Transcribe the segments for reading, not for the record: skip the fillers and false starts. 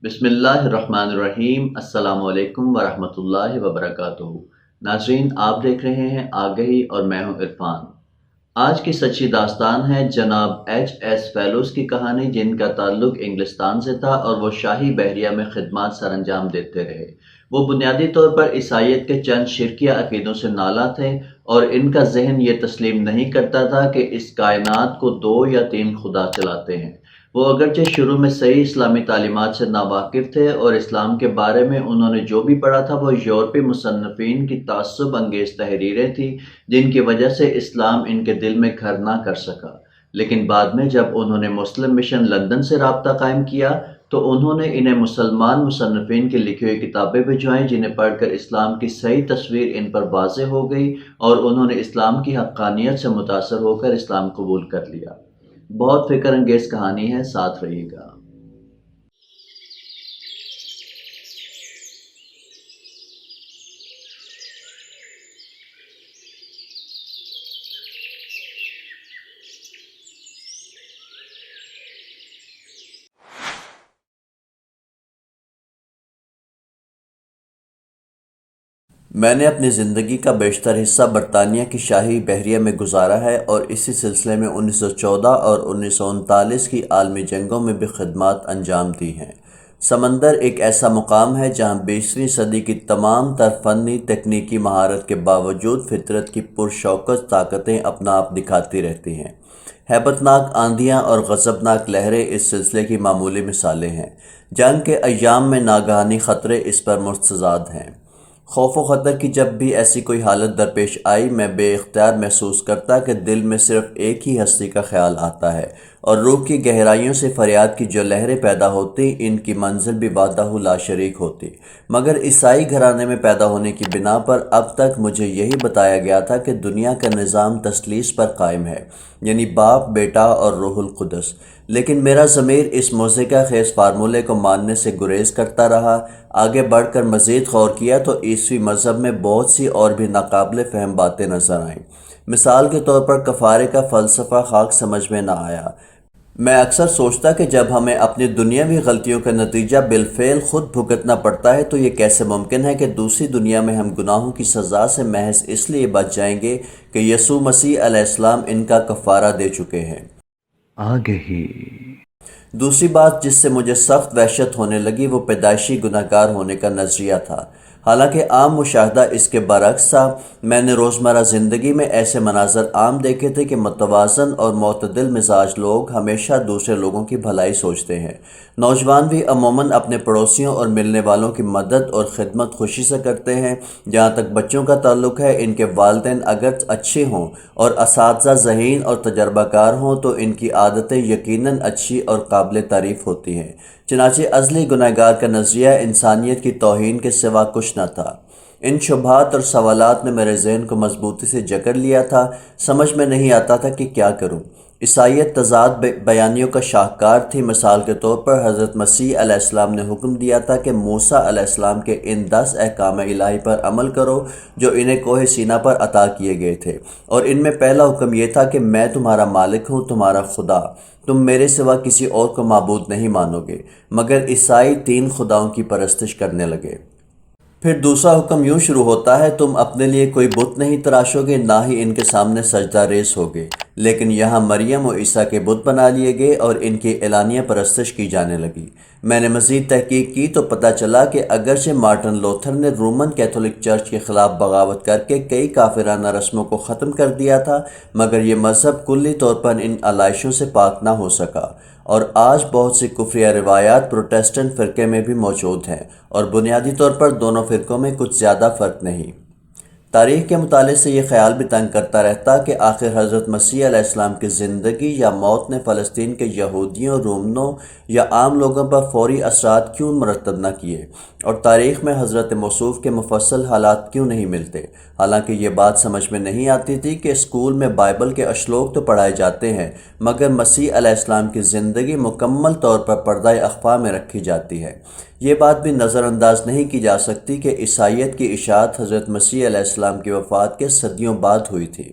بسم اللہ الرحمن الرحیم۔ السلام علیکم ورحمۃ اللہ وبرکاتہ۔ ناظرین، آپ دیکھ رہے ہیں آگہی اور میں ہوں عرفان۔ آج کی سچی داستان ہے جناب ایچ ایس فیلوز کی کہانی، جن کا تعلق انگلستان سے تھا اور وہ شاہی بحریہ میں خدمات سر انجام دیتے رہے۔ وہ بنیادی طور پر عیسائیت کے چند شرکیہ عقیدوں سے نالاں تھے اور ان کا ذہن یہ تسلیم نہیں کرتا تھا کہ اس کائنات کو 2 یا 3 خدا چلاتے ہیں۔ وہ اگرچہ شروع میں صحیح اسلامی تعلیمات سے ناواقف تھے اور اسلام کے بارے میں انہوں نے جو بھی پڑھا تھا وہ یورپی مصنفین کی تعصب انگیز تحریریں تھیں، جن کی وجہ سے اسلام ان کے دل میں گھر نہ کر سکا۔ لیکن بعد میں جب انہوں نے مسلم مشن لندن سے رابطہ قائم کیا تو انہوں نے انہیں مسلمان مصنفین کی لکھی ہوئی کتابیں بھجوائیں، جنہیں پڑھ کر اسلام کی صحیح تصویر ان پر واضح ہو گئی اور انہوں نے اسلام کی حقانیت سے متاثر ہو کر اسلام قبول کر لیا۔ بہت فکر انگیز کہانی ہے، ساتھ رہیے گا۔ میں نے اپنی زندگی کا بیشتر حصہ برطانیہ کی شاہی بحریہ میں گزارا ہے اور اسی سلسلے میں 1914 اور 1939 کی عالمی جنگوں میں بھی خدمات انجام دی ہیں۔ سمندر ایک ایسا مقام ہے جہاں 20ویں صدی کی تمام تر فنی تکنیکی مہارت کے باوجود فطرت کی پرشوکت طاقتیں اپنا آپ دکھاتی رہتی ہیں۔ ہیبت ناک آندھیاں اور غضبناک لہریں اس سلسلے کی معمولی مثالیں ہیں۔ جنگ کے ایام میں ناگہانی خطرے اس پر مستزاد ہیں۔ خوف و خطر کی جب بھی ایسی کوئی حالت درپیش آئی، میں بے اختیار محسوس کرتا کہ دل میں صرف ایک ہی ہستی کا خیال آتا ہے، اور روح کی گہرائیوں سے فریاد کی جو لہریں پیدا ہوتی، ان کی منزل بھی وحدہ لا شریک ہوتی۔ مگر عیسائی گھرانے میں پیدا ہونے کی بنا پر اب تک مجھے یہی بتایا گیا تھا کہ دنیا کا نظام تثلیث پر قائم ہے، یعنی باپ، بیٹا اور روح القدس۔ لیکن میرا ضمیر اس موزیقہ خیز فارمولے کو ماننے سے گریز کرتا رہا۔ آگے بڑھ کر مزید غور کیا تو عیسوی مذہب میں بہت سی اور بھی ناقابل فہم باتیں نظر آئیں۔ مثال کے طور پر کفارے کا فلسفہ خاک سمجھ میں نہ آیا۔ میں اکثر سوچتا کہ جب ہمیں اپنی دنیاوی غلطیوں کا نتیجہ بالفعل خود بھگتنا پڑتا ہے تو یہ کیسے ممکن ہے کہ دوسری دنیا میں ہم گناہوں کی سزا سے محض اس لیے بچ جائیں گے کہ یسوع مسیح علیہ السلام ان کا کفارہ دے چکے ہیں۔ آگہی۔ دوسری بات جس سے مجھے سخت وحشت ہونے لگی وہ پیدائشی گناہگار ہونے کا نظریہ تھا۔ حالانکہ عام مشاہدہ اس کے برعکس تھا، میں نے روزمرہ زندگی میں ایسے مناظر عام دیکھے تھے کہ متوازن اور معتدل مزاج لوگ ہمیشہ دوسرے لوگوں کی بھلائی سوچتے ہیں۔ نوجوان بھی عموماً اپنے پڑوسیوں اور ملنے والوں کی مدد اور خدمت خوشی سے کرتے ہیں۔ جہاں تک بچوں کا تعلق ہے، ان کے والدین اگر اچھے ہوں اور اساتذہ ذہین اور تجربہ کار ہوں تو ان کی عادتیں یقیناً اچھی اور قابل تعریف ہوتی ہیں۔ چنانچہ ازلی گنہگار کا نظریہ انسانیت کی توہین کے سوا کچھ نہ تھا۔ ان شبہات اور سوالات نے میرے ذہن کو مضبوطی سے جکڑ لیا تھا۔ سمجھ میں نہیں آتا تھا کہ کیا کروں۔ عیسائیت تضاد بیانیوں کا شاہکار تھی۔ مثال کے طور پر حضرت مسیح علیہ السلام نے حکم دیا تھا کہ موسیٰ علیہ السلام کے ان 10 احکام الہی پر عمل کرو جو انہیں کوہ سینا پر عطا کیے گئے تھے، اور ان میں پہلا حکم یہ تھا کہ میں تمہارا مالک ہوں، تمہارا خدا، تم میرے سوا کسی اور کو معبود نہیں مانو گے۔ مگر عیسائی 3 خداؤں کی پرستش کرنے لگے۔ پھر دوسرا حکم یوں شروع ہوتا ہے، تم اپنے لیے کوئی بت نہیں تراشو گے، نہ ہی ان کے سامنے سجدہ ریز ہوگے۔ لیکن یہاں مریم و عیسیٰ کے بت بنا لیے گئے اور ان کی اعلانیہ پرستش کی جانے لگی۔ میں نے مزید تحقیق کی تو پتہ چلا کہ اگرچہ مارٹن لوتھر نے رومن کیتھولک چرچ کے خلاف بغاوت کر کے کئی کافرانہ رسموں کو ختم کر دیا تھا، مگر یہ مذہب کلی طور پر ان علائشوں سے پاک نہ ہو سکا، اور آج بہت سی کفریہ روایات پروٹسٹنٹ فرقے میں بھی موجود ہیں، اور بنیادی طور پر دونوں فرقوں میں کچھ زیادہ فرق نہیں۔ تاریخ کے مطالعے سے یہ خیال بھی تنگ کرتا رہتا کہ آخر حضرت مسیح علیہ السلام کی زندگی یا موت نے فلسطین کے یہودیوں، رومنوں یا عام لوگوں پر فوری اثرات کیوں مرتب نہ کیے، اور تاریخ میں حضرت موصوف کے مفصل حالات کیوں نہیں ملتے۔ حالانکہ یہ بات سمجھ میں نہیں آتی تھی کہ اسکول میں بائبل کے اشلوک تو پڑھائے جاتے ہیں، مگر مسیح علیہ السلام کی زندگی مکمل طور پر پردہ اخفیٰ میں رکھی جاتی ہے۔ یہ بات بھی نظر انداز نہیں کی جا سکتی کہ عیسائیت کی اشاعت حضرت مسیح علیہ السلام کی وفات کے صدیوں بعد ہوئی تھی۔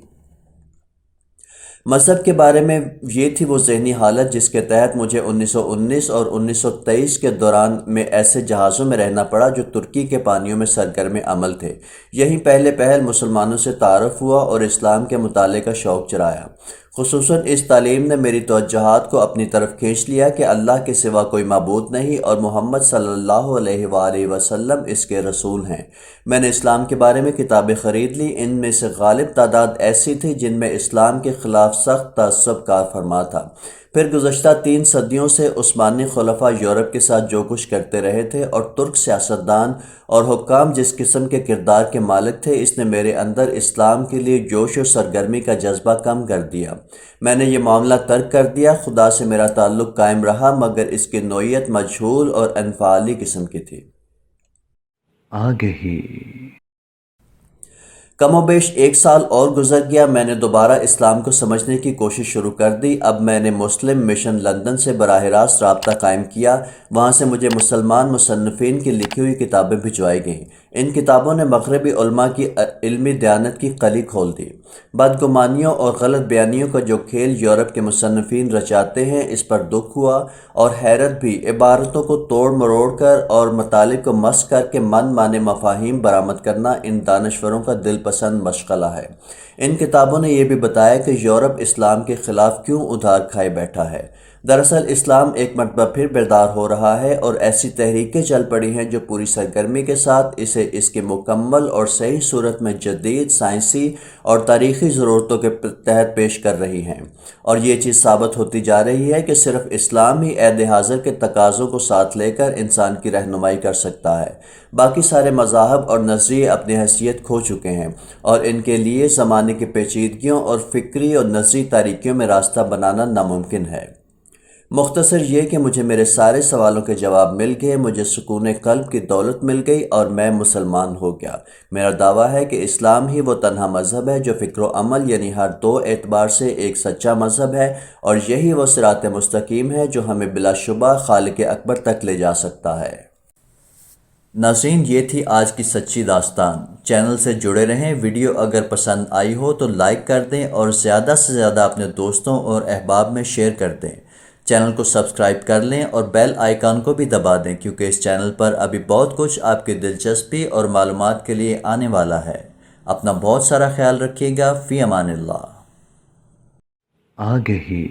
مذہب کے بارے میں یہ تھی وہ ذہنی حالت جس کے تحت مجھے 1919 اور 1923 کے دوران میں ایسے جہازوں میں رہنا پڑا جو ترکی کے پانیوں میں سرگرم عمل تھے۔ یہیں پہلے پہل مسلمانوں سے تعارف ہوا اور اسلام کے مطالعے کا شوق چرایا۔ خصوصاً اس تعلیم نے میری توجہات کو اپنی طرف کھینچ لیا کہ اللہ کے سوا کوئی معبود نہیں اور محمد صلی اللہ علیہ وآلہ وسلم اس کے رسول ہیں۔ میں نے اسلام کے بارے میں کتابیں خرید لی، ان میں سے غالب تعداد ایسی تھی جن میں اسلام کے خلاف سخت تعصب کار فرما تھا۔ پھر گزشتہ 3 صدیوں سے عثمانی خلفاء یورپ کے ساتھ جو کچھ کرتے رہے تھے اور ترک سیاستدان اور حکام جس قسم کے کردار کے مالک تھے، اس نے میرے اندر اسلام کے لیے جوش و سرگرمی کا جذبہ کم کر دیا۔ میں نے یہ معاملہ ترک کر دیا۔ خدا سے میرا تعلق قائم رہا مگر اس کی نوعیت مجہول اور انفعالی قسم کی تھی۔ آگہی کم و بیش 1 سال اور گزر گیا۔ میں نے دوبارہ اسلام کو سمجھنے کی کوشش شروع کر دی۔ اب میں نے مسلم مشن لندن سے براہ راست رابطہ قائم کیا۔ وہاں سے مجھے مسلمان مصنفین کی لکھی ہوئی کتابیں بھجوائی گئیں۔ ان کتابوں نے مغربی علماء کی علمی دیانت کی قلی کھول دی۔ بدگمانیوں اور غلط بیانیوں کا جو کھیل یورپ کے مصنفین رچاتے ہیں، اس پر دکھ ہوا اور حیرت بھی۔ عبارتوں کو توڑ مروڑ کر اور مطالب کو مسخ کر کے من مانے مفاہیم برآمد کرنا ان دانشوروں کا دل پسند مشغلہ ہے۔ ان کتابوں نے یہ بھی بتایا کہ یورپ اسلام کے خلاف کیوں ادھار کھائے بیٹھا ہے۔ دراصل اسلام ایک مرتبہ پھر بیدار ہو رہا ہے اور ایسی تحریکیں چل پڑی ہیں جو پوری سرگرمی کے ساتھ اسے اس کے مکمل اور صحیح صورت میں جدید سائنسی اور تاریخی ضرورتوں کے تحت پیش کر رہی ہیں، اور یہ چیز ثابت ہوتی جا رہی ہے کہ صرف اسلام ہی عہد حاضر کے تقاضوں کو ساتھ لے کر انسان کی رہنمائی کر سکتا ہے۔ باقی سارے مذاہب اور نظریے اپنی حیثیت کھو چکے ہیں اور ان کے لیے زمانے کی پیچیدگیوں اور فکری اور نظری تاریکیوں میں راستہ بنانا ناممکن ہے۔ مختصر یہ کہ مجھے میرے سارے سوالوں کے جواب مل گئے، مجھے سکون قلب کی دولت مل گئی اور میں مسلمان ہو گیا۔ میرا دعویٰ ہے کہ اسلام ہی وہ تنہا مذہب ہے جو فکر و عمل یعنی ہر 2 اعتبار سے ایک سچا مذہب ہے، اور یہی وہ صراط مستقیم ہے جو ہمیں بلا شبہ خالق اکبر تک لے جا سکتا ہے۔ ناظرین، یہ تھی آج کی سچی داستان۔ چینل سے جڑے رہیں۔ ویڈیو اگر پسند آئی ہو تو لائک کر دیں اور زیادہ سے زیادہ اپنے دوستوں اور احباب میں شیئر کر دیں۔ چینل کو سبسکرائب کر لیں اور بیل آئیکن کو بھی دبا دیں، کیونکہ اس چینل پر ابھی بہت کچھ آپ کی دلچسپی اور معلومات کے لیے آنے والا ہے۔ اپنا بہت سارا خیال رکھیے گا۔ فی امان اللہ۔ آگہی